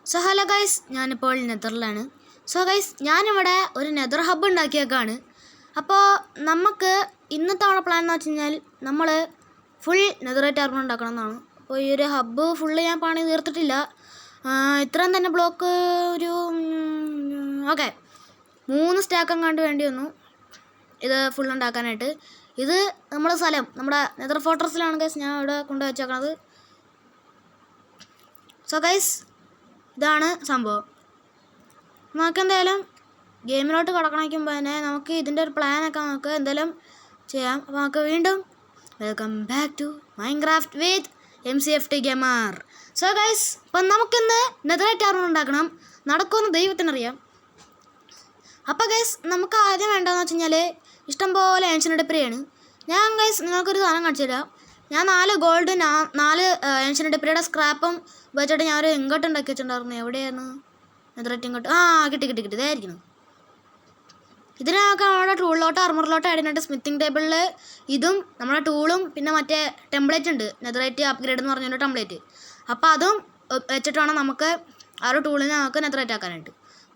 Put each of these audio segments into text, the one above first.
So hello guys, ഞാനിപ്പോൾ നെതറിലാണ്. So guys, ഞാനിവിടെ ഒരു നെതർ ഹബ്ബ് ഉണ്ടാക്കിയേക്കാണ്. അപ്പോൾ നമുക്ക് ഇന്നത്തെ നമ്മുടെ പ്ലാൻ എന്ന് വെച്ച് കഴിഞ്ഞാൽ നമ്മൾ ഫുൾ നെതറൈറ്റ് ആർമർ ഉണ്ടാക്കണം എന്നാണ്. അപ്പോൾ ഈ ഒരു ഹബ്ബ് ഫുള്ള് ഞാൻ പണി തീർത്തിട്ടില്ല. ഇത്രയും തന്നെ ബ്ലോക്ക് ഒരു ഓക്കെ 3 സ്റ്റാക്കം കണ്ട് വേണ്ടി വന്നു ഇത് ഫുൾ ഉണ്ടാക്കാനായിട്ട്. ഇത് നമ്മുടെ സ്ഥലം, നമ്മുടെ നെതർ ഫോർട്രസിലാണ് ഗൈസ് ഞാൻ ഇവിടെ കൊണ്ടുവച്ചേക്കണത്. സോ ഗൈസ്, ഇതാണ് സംഭവം. നമുക്കെന്തായാലും ഗെയിമിലോട്ട് കടക്കണയ്ക്കുമ്പോൾ തന്നെ നമുക്ക് ഇതിൻ്റെ ഒരു പ്ലാനൊക്കെ നമുക്ക് എന്തായാലും ചെയ്യാം. അപ്പോൾ നമുക്ക് വീണ്ടും welcome back to Minecraft with MCFT ഗെയിമർ. സോ ഗൈസ്, അപ്പം നമുക്കിന്ന് നെതറൈറ്റ് ആർമർ ഉണ്ടാക്കണം. നടക്കുമെന്ന് ദൈവത്തിനറിയാം. അപ്പോൾ ഗൈസ്, നമുക്ക് ആദ്യം വേണ്ടതെന്ന് വെച്ച് കഴിഞ്ഞാൽ ഇഷ്ടംപോലെ ഏൻഷ്യൻ്റ് ഡെബ്രിയാണ്. ഞാൻ ഗൈസ് നിങ്ങൾക്കൊരു സാധനം കാണിച്ചു തരാം. ഞാൻ 4 ഗോൾഡ് 4 ഏൻഷ്യൻ്റ് ഡെബ്രിയുടെ സ്ക്രാപ്പും വെച്ചിട്ട് ഞാനൊരു ഇങ്ങോട്ട് ഉണ്ടാക്കി വെച്ചിട്ടുണ്ടായിരുന്നു. എവിടെയാണ് നെതറൈറ്റ് ഇങ്ങോട്ട്? കിട്ടി ഇതായിരിക്കണം. ഇതിനൊക്കെ നമ്മുടെ ടൂളിലോട്ട് ആർമറിലോട്ട് ആയിട്ട് സ്മിത്തിങ് ടേബിളിൽ ഇതും നമ്മുടെ ടൂളും പിന്നെ മറ്റേ ടെംപ്ലേറ്റ് ഉണ്ട്, നെതറൈറ്റ് അപ്ഗ്രേഡ് എന്ന് പറഞ്ഞൊരു ടെംപ്ലേറ്റ്. അപ്പോൾ അതും വെച്ചിട്ട് വേണം നമുക്ക് ആ ഒരു ടൂളിനെ നമുക്ക് നെതറൈറ്റ് ആക്കാനായിട്ട്.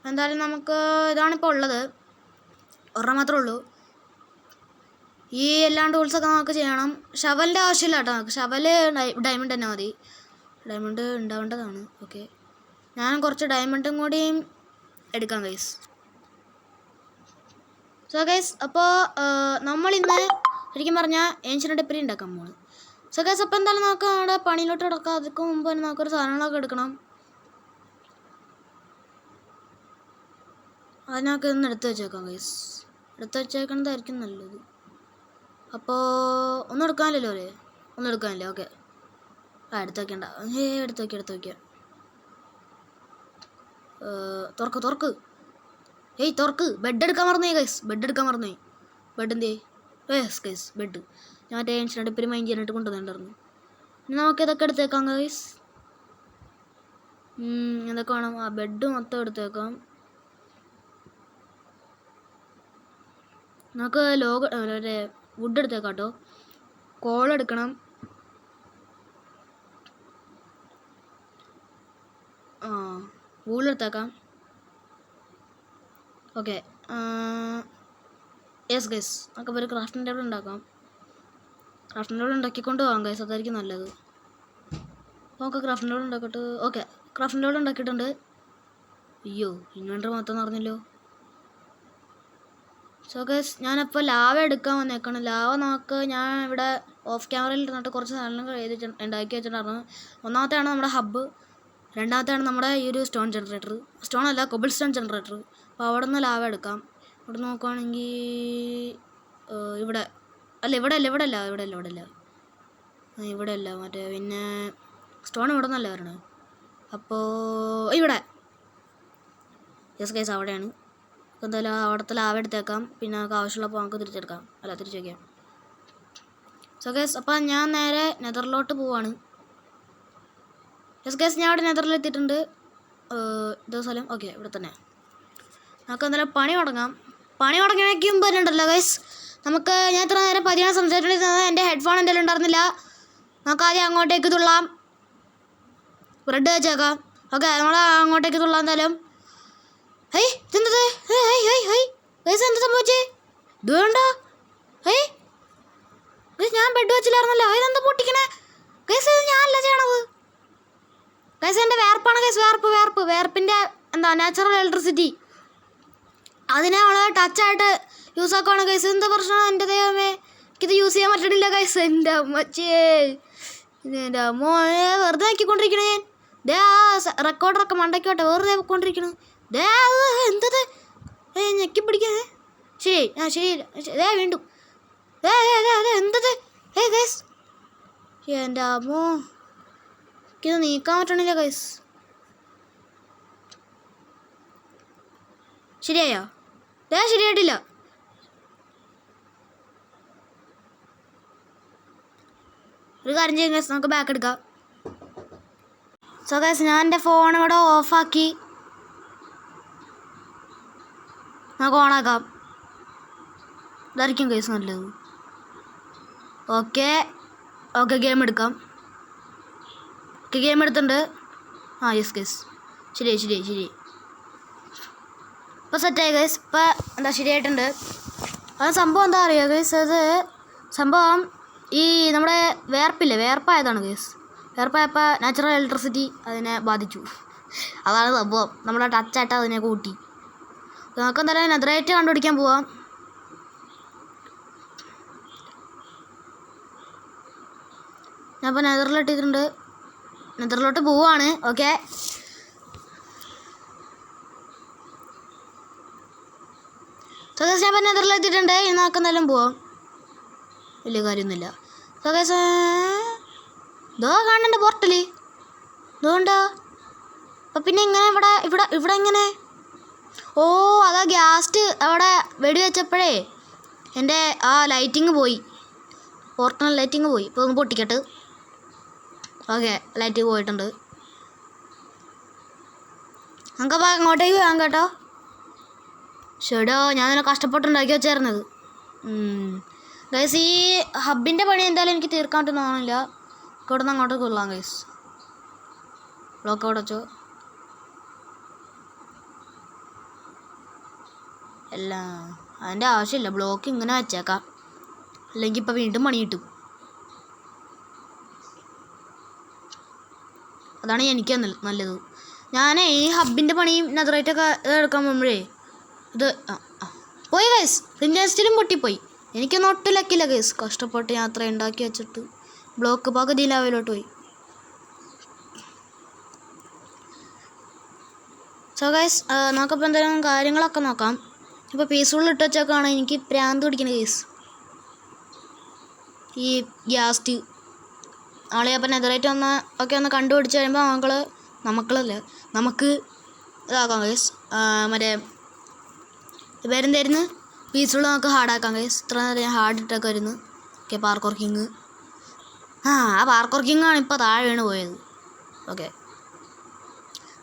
എന്തായാലും നമുക്ക് ഇതാണിപ്പോൾ ഉള്ളത്, ഒരെണ്ണം മാത്രമേ ഉള്ളൂ. ഈ എല്ലാ ടൂൾസൊക്കെ നമുക്ക് ചെയ്യണം. ഷവലിൻ്റെ ആവശ്യമില്ല കേട്ടോ, നമുക്ക് ഷവല് ഡയമണ്ട് തന്നെ മതി. ഡയമണ്ട് ഉണ്ടാവേണ്ടതാണ്. ഓക്കെ, ഞാൻ കുറച്ച് ഡയമണ്ടും കൂടിയും എടുക്കാം ഗൈസ്. സോ ഗൈസ്, അപ്പോൾ നമ്മളിന്ന് ശരിക്കും പറഞ്ഞാൽ ഏൻഷ്യൻ്റ് ഡെബ്രി ഉണ്ടാക്കാൻ പോകുന്നത്. സോ ഗൈസ്, അപ്പോൾ എന്തായാലും നമുക്ക് അവിടെ പണിയിലോട്ട് കിടക്കാം. അതിന് മുമ്പ് തന്നെ നമുക്കൊരു സാധനങ്ങളൊക്കെ എടുക്കണം. അതിനൊക്കെ ഒന്ന് എടുത്ത് വെച്ചേക്കാം ഗൈസ്. എടുത്ത് വെച്ചേക്കുന്നതായിരിക്കും നല്ലത്. അപ്പോൾ ഒന്നും എടുക്കാനില്ലല്ലോ അല്ലേ? ഒന്നും എടുക്കാനില്ല. ഓക്കെ, എടുത്ത് വയ്ക്കണ്ട. എടുത്ത് വയ്ക്കാം. തുറക്ക്. തുറക്ക്. ബെഡ് എടുക്കാൻ മറന്നുപോയി ഗൈസ്. ബെഡ് എന്തേ? ഗൈസ് ബെഡ് ഞാൻ മറ്റേ ഏൻഷ്യൻ്റ് ഡെബ്രി മൈൻഡ് ചെയ്യാനായിട്ട് കൊണ്ടുവന്നിട്ടുണ്ടായിരുന്നു. ഇനി നമുക്കിതൊക്കെ എടുത്തേക്കാം ഗൈസ്. എന്തൊക്കെ വേണം? ബെഡ് മൊത്തം എടുത്തേക്കാം. നമുക്ക് വുഡ് എടുത്തേക്കാം കേട്ടോ. കോൾ എടുക്കണം. വൂളെടുത്തേക്കാം. ഓക്കെ, യെസ് ഗൈസ്, നമുക്ക് ഒരു ക്രാഫ്റ്റിംഗ് ടേബിൾ ഉണ്ടാക്കാം. ക്രാഫ്റ്റിംഗ് ടേബിൾ ഉണ്ടാക്കിക്കൊണ്ട് പോകാം ഗൈസ്, അതായിരിക്കും നല്ലത്. അപ്പോൾ നമുക്ക് ക്രാഫ്റ്റിംഗ് ടേബിൾ ഉണ്ടാക്കിയിട്ട് ഓക്കെ, ക്രാഫ്റ്റിംഗ് ടേബിൾ ഉണ്ടാക്കിയിട്ടുണ്ട്. അയ്യോ, ഇൻവെൻറ്റർ മൊത്തം നിറഞ്ഞല്ലോ. സോ ഗൈസ്, ഞാനപ്പോൾ ലാവ എടുക്കാൻ വന്നേക്കണം. ലാവ നമുക്ക് ഞാൻ ഇവിടെ ഓഫ് ക്യാമറയിൽ ഇരുന്നിട്ട് കുറച്ച് സാധനങ്ങൾ ഉണ്ടാക്കി വെച്ചിട്ടുണ്ടായിരുന്നു. ഒന്നാമത്തെയാണ് നമ്മുടെ ഹബ്ബ്, രണ്ടാമത്തെയാണ് നമ്മുടെ ഈ ഒരു സ്റ്റോൺ ജനറേറ്റർ. സ്റ്റോൺ അല്ല, കൊബിൾ സ്റ്റോൺ ജനറേറ്റർ. അപ്പോൾ അവിടെ നിന്ന് ലാവ എടുക്കാം. ഇവിടെ നോക്കുകയാണെങ്കിൽ ഇവിടെ അല്ല മറ്റേ പിന്നെ സ്റ്റോൺ ഇവിടെ നിന്നല്ല വരണത്. അപ്പോൾ ഇവിടെ യെസ് ഗൈസ്, അവിടെയാണ്. എന്തായാലും അവിടുത്തെ ലാവ എടുത്തേക്കാം. പിന്നെ നമുക്ക് ആവശ്യമുള്ളപ്പോൾ നമുക്ക് തിരിച്ചു വയ്ക്കാം. സോ ഗൈസ്, അപ്പം ഞാൻ നേരെ നെതറിലോട്ട് പോവാണ്. യെസ് ഗൈസ്, ഞാൻ അവിടെ നെതറിലെത്തിയിട്ടുണ്ട്. ഇതേ സ്ഥലം. ഓക്കെ, ഇവിടെ തന്നെ. നമുക്ക് എന്തായാലും പണി തുടങ്ങാനൊക്കെ മുമ്പ് തന്നെ ഉണ്ടല്ലോ ഗൈസ്, നമുക്ക് ഞാൻ ഇത്ര നേരം പതിയാണ് സംസാരിച്ചിട്ടുണ്ടെങ്കിൽ എൻ്റെ ഹെഡ്ഫോൺ എന്തെങ്കിലും ഉണ്ടായിരുന്നില്ല. നമുക്ക് ആദ്യം അങ്ങോട്ടേക്ക് തുള്ളാം. ബ്രെഡ് വെച്ചേക്കാം. ഓക്കെ, നമ്മൾ അങ്ങോട്ടേക്ക് തുള്ളാം എന്തായാലും. ഇതെന്തത്? ഗൈസ്, എന്ത് സംഭവിച്ചേ? ഇത് വേണ്ട. ഞാൻ ബെഡ് വെച്ചില്ലായിരുന്നല്ലോ. ഇതെന്താ പൊട്ടിക്കണേ ഗൈസ്? ഇത് ഞാനല്ല ചെയ്യണത് ഗൈസ്, എൻ്റെ വേർപ്പാണ് ഗൈസ്. വേർപ്പിൻ്റെ എന്താ നാച്ചുറൽ ഇലക്ട്രിസിറ്റി, അതിനെ നമ്മൾ ടച്ചായിട്ട് യൂസ് ആക്കുവാണ് ഗൈസ്. എന്താ പ്രശ്നമാണ് എൻ്റെ ദൈവമേ? എനിക്കിത് യൂസ് ചെയ്യാൻ പറ്റണില്ല ഗൈസ്. എൻ്റെ അമ്മച്ചേ, എൻ്റെ അമ്മോ, വെറുതെ നോക്കിക്കൊണ്ടിരിക്കണേ ഞാൻ. റെക്കോർഡറൊക്കെ മണ്ടയ്ക്കോട്ടെ, വെറുതെ പോയിക്കൊണ്ടിരിക്കണു. എന്തത്? ഞെക്കി പിടിക്കാ. ശരി വീണ്ടും എന്തത്? ഗൈസ്, എൻ്റെ അമ്മോ, എനിക്കിത് നീക്കാൻ പറ്റണില്ല ഗൈസ്. ശരിയായോ? ശരിയായിട്ടില്ല. ഒരു കാര്യം ചെയ്യാം ഗൈസ്, നമുക്ക് ബാക്ക് എടുക്കാം. സോ ഗൈസ്, ഞാൻ എൻ്റെ ഫോൺ ഇവിടെ ഓഫാക്കി. നമുക്ക് ഓണാക്കാം. ഇതായിരിക്കും ഗൈസ് നല്ലത്. ഓക്കെ, ഗെയിം എടുക്കാം. ഗെയിം എടുത്തിട്ടുണ്ട്. യെസ് ഗൈസ്, ശരി. ഇപ്പോൾ സെറ്റായി ഗൈസ്. ഇപ്പോൾ എന്താ ശരിയായിട്ടുണ്ട്. അത് സംഭവം എന്താ അറിയുക ഗൈസ്, അത് സംഭവം ഈ നമ്മുടെ വേർപ്പായതാണ് ഗൈസ്. വേർപ്പായപ്പോൾ നാച്ചുറൽ ഇലക്ട്രിസിറ്റി അതിനെ ബാധിച്ചു. അതാണ് സംഭവം. നമ്മുടെ ടച്ചായിട്ട് അതിനെ കൂട്ടി. നമുക്ക് എന്തായാലും നെതറൈറ്റ് കണ്ടുപിടിക്കാൻ പോവാം. ഞാൻ ഇപ്പോൾ നെതറിലിട്ടിട്ടുണ്ട്. നെതറിലോട്ട് പോവാണ്. ഓക്കെ, സോ ഗൈസ് ഞാൻ ഇപ്പോൾ നെതറിലെത്തിയിട്ടുണ്ട്. ഇനി നമുക്ക് എന്തായാലും പോവാം. വലിയ കാര്യമൊന്നുമില്ല. സോ ഗൈസ് ഇതോ കാണുന്നുണ്ട് പോർട്ടൽ. ഇതുകൊണ്ടോ അപ്പം പിന്നെ ഇങ്ങനെ ഇവിടെ ഇങ്ങനെ ഓ അതാ ഗ്യാസ്റ്റ് അവിടെ വെടിവെച്ചപ്പോഴേ എൻ്റെ ആ ലൈറ്റിങ് പോയി. പോർട്ടൽ ലൈറ്റിങ് പോയി. ഇപ്പോൾ ഒന്ന് പൊട്ടിക്കട്ട്. ഓക്കെ, ലൈറ്റ് പോയിട്ടുണ്ട്. നമുക്കപ്പോൾ അങ്ങോട്ടേക്ക് പോകാം കേട്ടോ. ഷെടോ ഞാൻ നല്ല കഷ്ടപ്പെട്ടുണ്ടാക്കി വെച്ചായിരുന്നത്. ഗൈസ് ഈ ഹബിൻ്റെ പണി എന്തായാലും എനിക്ക് തീർക്കാൻ പറ്റുന്ന തോന്നില്ല. ഇവിടെ നിന്ന് അങ്ങോട്ട് കൊള്ളാം ഗൈസ്. ബ്ലോക്ക് അവിടെ വെച്ചോ. അല്ല അതിൻ്റെ ആവശ്യമില്ല, ബ്ലോക്ക് ഇങ്ങനെ വെച്ചേക്കാം. അല്ലെങ്കിൽ ഇപ്പം വീണ്ടും പണി കിട്ടും. അതാണ് എനിക്ക് നല്ലത്. ഞാൻ ഈ ഹബിൻ്റെ പണിയും നെതറൈറ്റൊക്കെ എടുക്കാൻ പോകുമ്പോഴേ ഇത് പോയി ഗൈസ്. ഫ്ലിൻറ്റ് പൊട്ടിപ്പോയി. എനിക്കൊന്നും ഒട്ടും ലക്കില്ല ഗൈസ്. കഷ്ടപ്പെട്ട് ഞാൻ അത്ര ഉണ്ടാക്കി വെച്ചിട്ട് ബ്ലോക്ക് പകുതി ലെവലിലോട്ട് പോയി. സോ ഗൈസ് നമുക്കപ്പോൾ എന്തായാലും കാര്യങ്ങളൊക്കെ നോക്കാം. ഇപ്പോൾ പീസ്ഫുൾ ഇട്ട് വെച്ചൊക്കെയാണ് എനിക്ക് പ്രാന്ത് പിടിക്കുന്നത് ഗൈസ്. ഈ ഗ്യാസ്റ്റ് ആളെ അപ്പം നെതറൈറ്റ് ഒന്ന് കണ്ടുപിടിച്ച് കഴിയുമ്പോൾ നമുക്ക് ഇതാക്കാം ഗൈസ്. മറ്റേ പേരെന്തായിരുന്നു, പീസ്ഫുൾ നമുക്ക് ഹാർഡാക്കാം ഗൈസ്. ഇത്ര നേരം ഹാർഡ് ഇട്ടൊക്കെ വരുന്നു. Okay, parkour king. ആ പാർക്കോർ കിങ്ങാണ് ഇപ്പോൾ താഴെ വീണ് പോയത്. ഓക്കെ,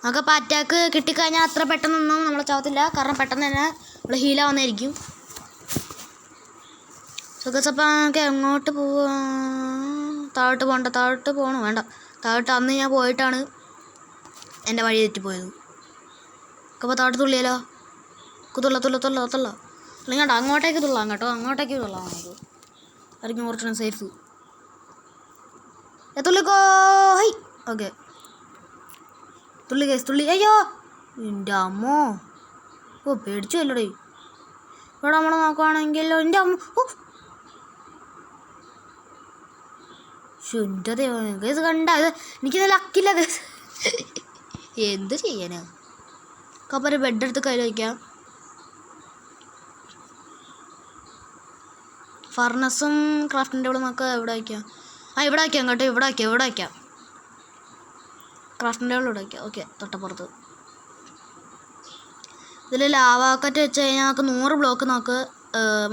നമുക്കപ്പോൾ അറ്റാക്ക് കിട്ടിക്കഴിഞ്ഞാൽ അത്ര പെട്ടെന്നൊന്നും നമ്മളെ ചാവത്തില്ല. കാരണം പെട്ടെന്ന് തന്നെ നമ്മൾ ഹീലാവുന്നതായിരിക്കും. സോ ഗൈസ് അപ്പോൾ നമുക്ക് എങ്ങോട്ട് പോവാം? താഴോട്ട് പോകണം. വേണ്ട, താഴോട്ട് അന്ന് ഞാൻ പോയിട്ടാണ് എൻ്റെ വഴി തെറ്റിപ്പോയത്. അപ്പോൾ താഴോട്ട് തുള്ളിയാലോ? തുള്ള അല്ലെങ്കിൽ അങ്ങോട്ടേക്ക് തുള്ളാം കേട്ടോ. അങ്ങോട്ടേക്ക് തുള്ളാം നമുക്ക്. ആയിരിക്കും കുറച്ചുകൂടെ സേഫ്. തുള്ളിക്കോ. ഹൈ ഓക്കെ, തുള്ളി കേസ് തുള്ളി. അയ്യോ എൻ്റെ അമ്മോ, ഓ പേടിച്ചു അല്ലടേ. ഇവിടെ നമ്മൾ നോക്കുകയാണെങ്കിൽ എൻ്റെ അമ്മ, ഓ എൻ്റെ ദൈവം കേസ് കണ്ട. എനിക്കിത് ലക്കില്ല കേസ്. എന്ത് ചെയ്യാനാ? അപ്പോൾ ഒരു ബെഡ് എടുത്ത് കയ്യിൽ വയ്ക്കാം. ഫർണസും ക്രാഫ്റ്റിൻ്റെ ടേബിളും നമുക്ക് എവിടെ വയ്ക്കാം? ഇവിടെ വയ്ക്കാം കേട്ടോ. ഇവിടെ വയ്ക്കാം. ക്രാഫ്റ്റിൻ്റെ ടേബിൾ ഇവിടെ വയ്ക്കാം. ഓക്കെ, തൊട്ടപ്പുറത്ത്. ഇതിൽ ലാവാക്കറ്റ് വെച്ച് കഴിഞ്ഞാൽ നമുക്ക് 100 ബ്ലോക്ക് നമുക്ക്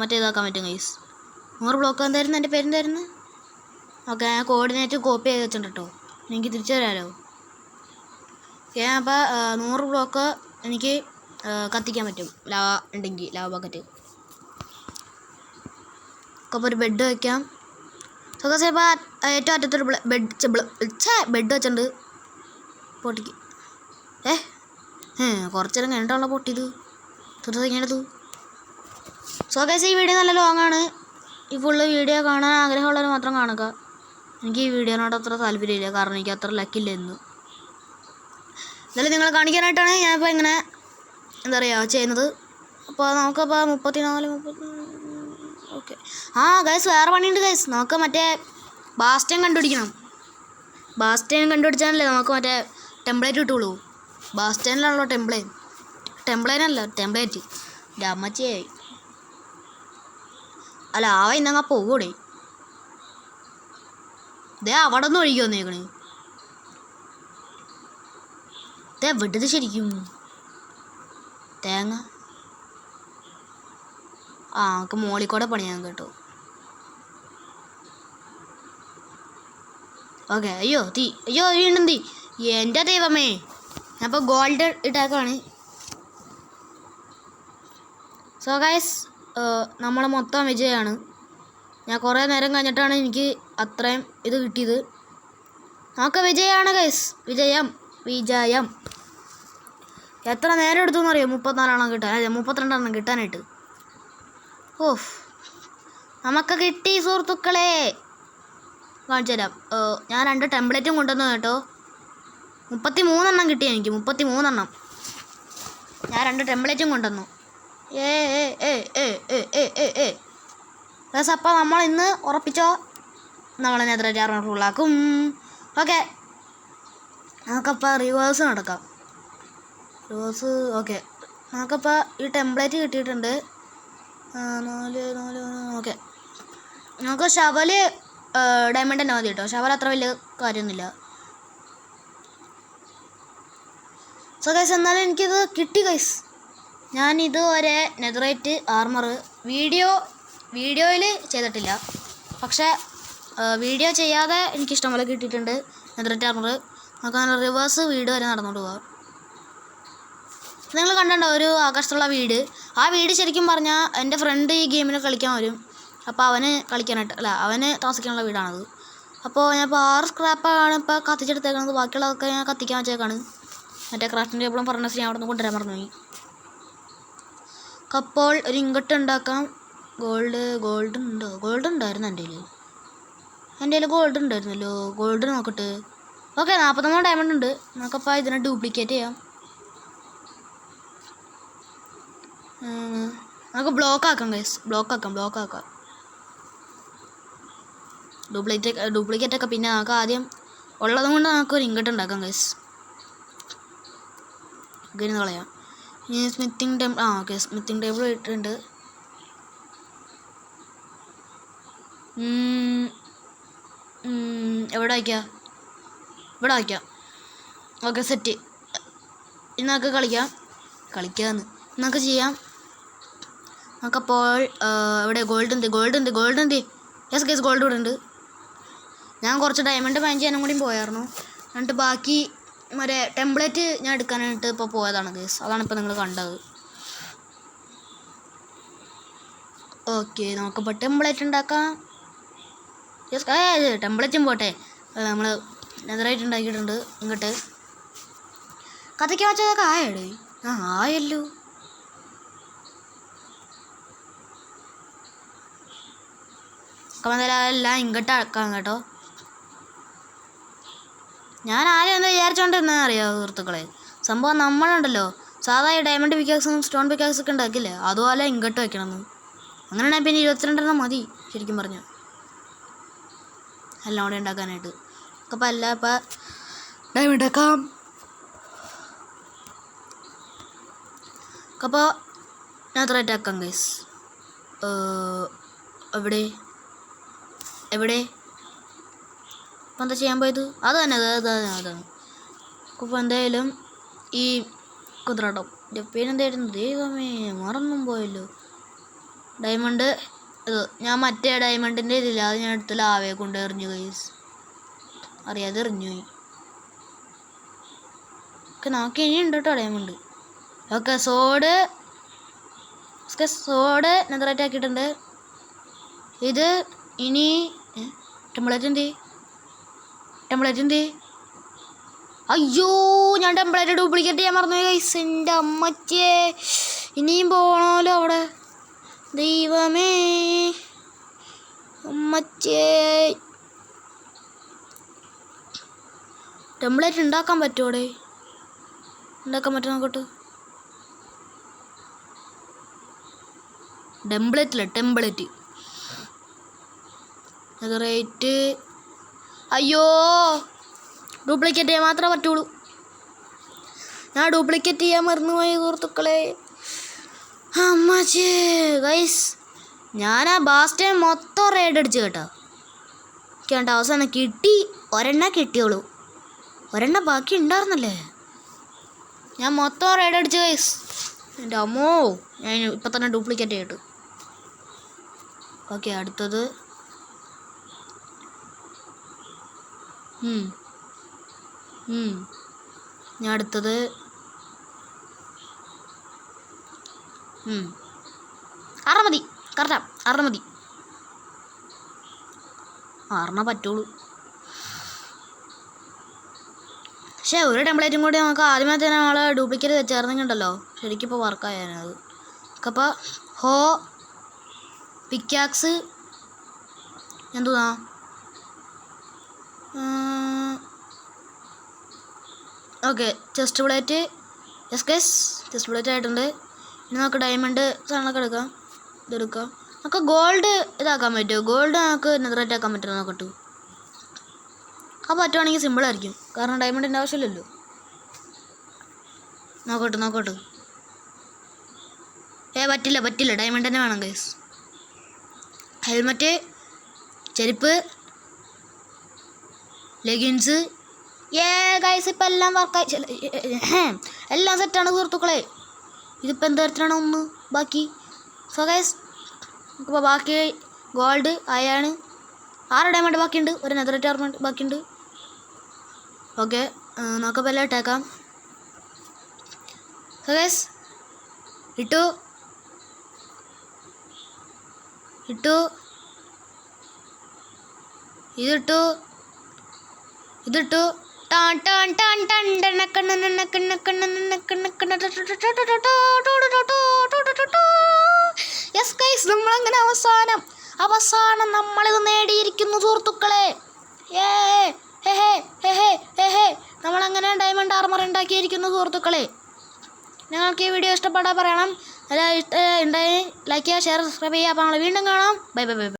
മറ്റേതാക്കാൻ പറ്റും ഗൈസ്. 100 ബ്ലോക്ക് എന്തായിരുന്നു, എൻ്റെ പേരെന്തായിരുന്നു? ഓക്കെ, ഞാൻ കോർഡിനേറ്റ് കോപ്പി ചെയ്ത് വെച്ചിട്ടുണ്ട് കേട്ടോ. എനിക്ക് തിരിച്ചു തരാമല്ലോ. ഓക്കെ, അപ്പോൾ 100 ബ്ലോക്ക് എനിക്ക് കത്തിക്കാൻ പറ്റും ലാവ ഉണ്ടെങ്കിൽ. Lava bucket. അപ്പോൾ ഒരു ബെഡ് വയ്ക്കാം. സോ ഇപ്പോൾ ഏറ്റവും അറ്റത്തൊരു ബെഡ് വെച്ചിട്ടുണ്ട്. പൊട്ടിക്ക്. കുറച്ച് നേരം കഴിഞ്ഞിട്ടാണല്ലോ പൊട്ടിയത്. തുടങ്ങിയെടുത്തു. സോ ഗൈസ് ഈ വീഡിയോ നല്ല ലോങ്ങാണ്. ഈ ഫുള്ള് വീഡിയോ കാണാൻ ആഗ്രഹമുള്ളവർ മാത്രം കാണുക. എനിക്ക് ഈ വീഡിയോനോട് അത്ര താല്പര്യമില്ല, കാരണം എനിക്ക് അത്ര ലക്കില്ല എന്ന്. എന്നാലും നിങ്ങളെ കാണിക്കാനായിട്ടാണ് ഞാനിപ്പോൾ ഇങ്ങനെ എന്താ പറയുക ചെയ്യുന്നത്. അപ്പോൾ നമുക്കപ്പോൾ 34 ഓക്കെ. ഗൈസ് വേറെ പണിയുണ്ട് ഗൈസ്. നമുക്ക് മറ്റേ ബാസ്റ്റൻ കണ്ടുപിടിക്കണം. ബാസ്റ്റൻ കണ്ടുപിടിച്ചാലല്ലേ നമുക്ക് മറ്റേ ടെംപ്ലേറ്റ് കിട്ടുള്ളൂ. ബാസ്റ്റനിലാണല്ലോ ടെംപ്ലേറ്റ് അമ്മച്ചിയായി. അല്ല ഇന്നങ്ങ പോകൂടെ. ഇതേ അവിടെ നിന്ന് ഒഴുകി വന്നേക്കണേ. ഇതേ വിട്ടത് ശരിക്കും തേങ്ങ. നമുക്ക് മോളിക്കൂടെ പണിയാൻ കേട്ടോ. ഓക്കെ. അയ്യോ വീണ്ടും തീ. എൻ്റെ ദൈവമേ, അപ്പോൾ ഗോൾഡ് ഇട്ടേക്കാണ്. സോ ഗൈസ് നമ്മൾ മൊത്തം വിജയമാണ്. ഞാൻ കുറേ നേരം കഴിഞ്ഞിട്ടാണ് എനിക്ക് അത്രയും ഇത് കിട്ടിയത്. നമുക്ക് വിജയമാണ് ഗൈസ്. വിജയം. എത്ര നേരം എടുത്തു എന്നറിയോ 34 എണ്ണം കിട്ടാൻ, അതെ 32 എണ്ണം കിട്ടാനായിട്ട്. ഓഹ് നമുക്ക് കിട്ടി സുഹൃത്തുക്കളെ. കാണിച്ചു തരാം. ഞാൻ 2 ടെംപ്ലേറ്റും കൊണ്ടുവന്നു കേട്ടോ. 33 എണ്ണം കിട്ടി എനിക്ക്, 33 എണ്ണം. ഞാൻ 2 ടെംപ്ലേറ്റും കൊണ്ടുവന്നു. അപ്പം നമ്മൾ ഇന്ന് ഉറപ്പിച്ചോ നമ്മൾ നെതറേറ്റ് ആർമർ ഫുള്ളാക്കും. ഓക്കെ, നമുക്കപ്പോൾ റിവേഴ്സ് നടക്കാം. Reverse okay. നമുക്കപ്പോൾ ഈ ടെംപ്ലേറ്റ് കിട്ടിയിട്ടുണ്ട്. 4 ഓക്കെ. നമുക്ക് ഷവല് ഡയമണ്ട് തന്നെ മതി കേട്ടോ. ഷവൽ അത്ര വലിയ കാര്യമൊന്നുമില്ല. സോ ഗൈസ്, എന്നാലും എനിക്കിത് കിട്ടി ഗൈസ്. ഞാൻ ഇതുവരെ നെതറേറ്റ് ആർമർ വീഡിയോയിൽ ചെയ്തിട്ടില്ല. പക്ഷേ വീഡിയോ ചെയ്യാതെ എനിക്കിഷ്ടം പോലെ കിട്ടിയിട്ടുണ്ട് നെതറേറ്റ് ആർമർ. നമുക്ക് അങ്ങനെ റിവേഴ്സ് വീട് വരെ നടന്നുകൊണ്ട് പോകാം. നിങ്ങൾ കണ്ടിട്ടുണ്ടോ ഒരു ആകാശത്തുള്ള വീട്? ആ വീട് ശരിക്കും പറഞ്ഞാൽ എൻ്റെ ഫ്രണ്ട് ഈ ഗെയിമിൽ കളിക്കാൻ വരും. അപ്പോൾ അവന് കളിക്കാനായിട്ട് അവന് താമസിക്കാനുള്ള വീടാണത്. അപ്പോൾ ഞാൻ ഇപ്പോൾ 6 സ്ക്രാപ്പാണ് ഇപ്പോൾ കത്തിച്ചെടുത്തേക്കുന്നത്. ബാക്കിയുള്ളതൊക്കെ ഞാൻ കത്തിക്കാൻ വെച്ചേക്കാണ്. മറ്റേ ക്രാഫ്റ്റിംഗ് ടേബിളും ഫർണസ് ഞാൻ അവിടെ നിന്ന് കൊണ്ടുവരാൻ മറന്നുപോയി. അപ്പോൾ ഒരു ഇങ്കട്ട് ഉണ്ടാക്കാം. ഗോൾഡ് ഉണ്ടായിരുന്നു എൻ്റെ കയ്യിൽ ഗോൾഡ് ഉണ്ടായിരുന്നല്ലോ. ഗോൾഡ് നോക്കട്ടെ. ഓക്കെ, 49 ഡയമണ്ട് ഉണ്ട്. നമുക്കപ്പോൾ ഇതിനെ ഡ്യൂപ്ലിക്കേറ്റ് ചെയ്യാം. നമുക്ക് ബ്ലോക്ക് ആക്കാം ഗൈസ്. ബ്ലോക്ക് ആക്കാം. ഡ്യൂപ്ലിക്കേറ്റ് ഒക്കെ പിന്നെ നമുക്ക് ആദ്യം ഉള്ളതും കൊണ്ട് നമുക്ക് ഒരു ഇങ്കട്ട് ഉണ്ടാക്കാം ഗൈസ്. ഇങ്ങനെ കളയാം. ഇനി smithing table okay, smithing table ഇട്ടിട്ടുണ്ട്. എവിടെ വയ്ക്കാം? ഇവിടെ വയ്ക്കാം. Okay, set. ഇന്നൊക്കെ കളിക്കാമെന്ന് ഇന്നൊക്കെ ചെയ്യാം. നമുക്കപ്പോൾ ഇവിടെ ഗോൾഡ് ഉണ്ട്. യെസ് ഗൈസ്, ഗോൾഡ് ഇവിടെ ഉണ്ട്. ഞാൻ കുറച്ച് ഡയമണ്ട് ഫൈൻ ചെയ്യാനും കൂടി പോയായിരുന്നു. എന്നിട്ട് ബാക്കി മറ്റേ ടെംപ്ലേറ്റ് ഞാൻ എടുക്കാനായിട്ട് ഇപ്പോൾ പോയതാണ് ഗൈസ്. അതാണ് ഇപ്പോൾ നിങ്ങൾ കണ്ടത്. ഓക്കെ, നമുക്കിപ്പോൾ ടെംപ്ലേറ്റ് ഉണ്ടാക്കാം. യെസ്, ടെംപ്ലേറ്റും പോട്ടെ. നമ്മൾ നെതറായിട്ട് ഉണ്ടാക്കിയിട്ടുണ്ട്. ഇങ്ങോട്ട് കത്തിക്കാൻ വെച്ചതൊക്കെ ആയടേ. ആയല്ലോ. എല്ലാം ഇങ്ങോട്ട് ആക്കാം കേട്ടോ. ഞാൻ ആരും എന്താ വിചാരിച്ചോണ്ടിരുന്ന അറിയാമോ സുഹൃത്തുക്കളെ? സംഭവം നമ്മളുണ്ടല്ലോ സാധാ ഈ ഡയമണ്ട് പിക്കാക്സും സ്റ്റോൺ പിക്കാക്സ് ഒക്കെ ഉണ്ടാക്കില്ലേ, അതുപോലെ ഇങ്ങോട്ട് വയ്ക്കണമെന്ന്. അങ്ങനെയാണെങ്കിൽ പിന്നെ 22 എണ്ണം മതി ശരിക്കും പറഞ്ഞു എല്ലാം കൂടെ ഉണ്ടാക്കാനായിട്ട്. അപ്പോൾ എല്ലാം ഇപ്പം ഡയമണ്ട് ആക്കാം. അപ്പോൾ ഞാൻ ത്രെറ്റ് ആക്കാം ഗൈസ്. എവിടെ ഇപ്പം എന്താ ചെയ്യാൻ പോയത്? അത് തന്നെ അതാണ്. അപ്പോൾ എന്തായാലും ഈ കുതിരടം പേരെന്തായിരുന്നു? ദൈവമേ, മറന്നും പോയല്ലോ. ഡയമണ്ട് ഇത് ഞാൻ മറ്റേ ഡയമണ്ടിൻ്റെ ഇതില്ല, അത് ഞാൻ എടുത്ത് ലാവയെ കൊണ്ട് എറിഞ്ഞു ഗൈസ്. അറിയാതെ എറിഞ്ഞു പോയി. ഓക്കെ, നമുക്ക് ഇനി ഉണ്ട് കേട്ടോ ഡയമണ്ട്. ഓക്കെ, സോഡ് നെതറേറ്റ് ആക്കിയിട്ടുണ്ട്. ഇത് ഇനി ടെംപ്ലേറ്റ് എന്തേ? അയ്യോ, ഞാൻ ടെംപ്ലേറ്റ് ഡ്യൂപ്ലിക്കേറ്റ് ചെയ്യാൻ മറന്നു ഗൈസ്. എൻ്റെ അമ്മച്ചേ, ഇനിയും പോകണമല്ലോ അവിടെ. ദൈവമേ അമ്മച്ചേ, ടെംപ്ലേറ്റ് ഉണ്ടാക്കാൻ പറ്റുമോടെ? ഉണ്ടാക്കാൻ പറ്റുമോ നോക്കട്ടെ. ടെംപ്ലേറ്റ് നെതറേറ്റ്. അയ്യോ, ഡ്യൂപ്ലിക്കേറ്റ് ചെയ്യാൻ മാത്രമേ പറ്റുള്ളൂ. ഞാൻ ഡ്യൂപ്ലിക്കേറ്റ് ചെയ്യാൻ മറന്നുപോയി സുഹൃത്തുക്കളെ. അമ്മച്ചേ ഗൈസ്, ഞാൻ ആ ബാസ്റ്റേ മൊത്തം റൈഡ് അടിച്ചു കേട്ടോ. കേട്ടോ, അവസാനം കിട്ടി. ഒരെണ്ണം കിട്ടിയോളൂ, ഒരെണ്ണം ബാക്കി ഉണ്ടായിരുന്നല്ലേ. ഞാൻ മൊത്തം റൈഡ് അടിച്ചു ഗൈസ്. എൻ്റെ അമ്മോ, ഞാൻ ഇപ്പം തന്നെ ഡ്യൂപ്ലിക്കേറ്റ് ചെയ്തിട്ട്. ഓക്കെ, അടുത്തത് ഞാൻ അടുത്തത് 6 മതി. കറക്റ്റാ, 6 മതി. 6 പറ്റുള്ളൂ. പക്ഷേ ഒരു ടെംപ്ലേറ്റും കൂടി നമുക്ക് ആദ്യമേ തന്നെ നമ്മൾ ഡ്യൂപ്ലിക്കേറ്റ് വെച്ചേർന്നെങ്കിണ്ടല്ലോ ശരിക്കും ഇപ്പോൾ വർക്കായാലത്. അപ്പോൾ ഹോ പിക്കാക്സ് എന്തുവാ okay chest plate. Yes guys chest plate ആയിട്ടുണ്ട്. ഇനി നമുക്ക് ഡയമണ്ട് സാധനങ്ങളൊക്കെ എടുക്കാം. ഇതെടുക്കാം. നമുക്ക് ഗോൾഡ് ഇതാക്കാൻ പറ്റുമോ? ഗോൾഡ് നമുക്ക് നെതറേറ്റ് ആക്കാൻ പറ്റുമോ നോക്കട്ടു. അപ്പോൾ പറ്റുവാണെങ്കിൽ സിമ്പിളായിരിക്കും, കാരണം ഡയമണ്ടിൻ്റെ ആവശ്യമില്ലല്ലോ. നോക്കട്ടെ. പറ്റില്ല ഡയമണ്ട് തന്നെ വേണം ഗൈസ്. ഹെൽമെറ്റ്, ചെരുപ്പ്, ലെഗിൻസ്. ഗൈസ് ഇപ്പം എല്ലാം വർക്കായി, എല്ലാം സെറ്റാണ് സുഹൃത്തുക്കളെ. ഇതിപ്പോൾ എന്ത് തരത്തിലാണ് ഒന്ന് ബാക്കി. സോ ഗൈസ് ഇപ്പോൾ ബാക്കി ഗോൾഡ്, അയാണ് 6 ഡയമണ്ട് ബാക്കിയുണ്ട്, ഒരു നെതറേറ്റ് ആർമെൻറ്റ് ബാക്കിയുണ്ട്. ഓക്കെ നോക്കപ്പോൾ എല്ലാം ഇട്ടേക്കാം. സോ ഗൈസ് ഇട്ടു ഇതിട്ടു യെസ് ഗൈസ് നമ്മളങ്ങനെ അവസാനം നമ്മളിത് നേടിയിരിക്കുന്നു സുഹൃത്തുക്കളെ. നമ്മളങ്ങനെ ഡയമണ്ട് ആർമർ ഉണ്ടാക്കിയിരിക്കുന്നു സുഹൃത്തുക്കളെ. നിങ്ങൾക്ക് ഈ വീഡിയോ ഇഷ്ടപ്പെട്ടാൽ പറയണം. ഉണ്ടായി ലൈക്ക് ചെയ്യുക, ഷെയർ, സബ്സ്ക്രൈബ് ചെയ്യുക. അപ്പോൾ നമ്മൾ വീണ്ടും കാണാം. ബൈ.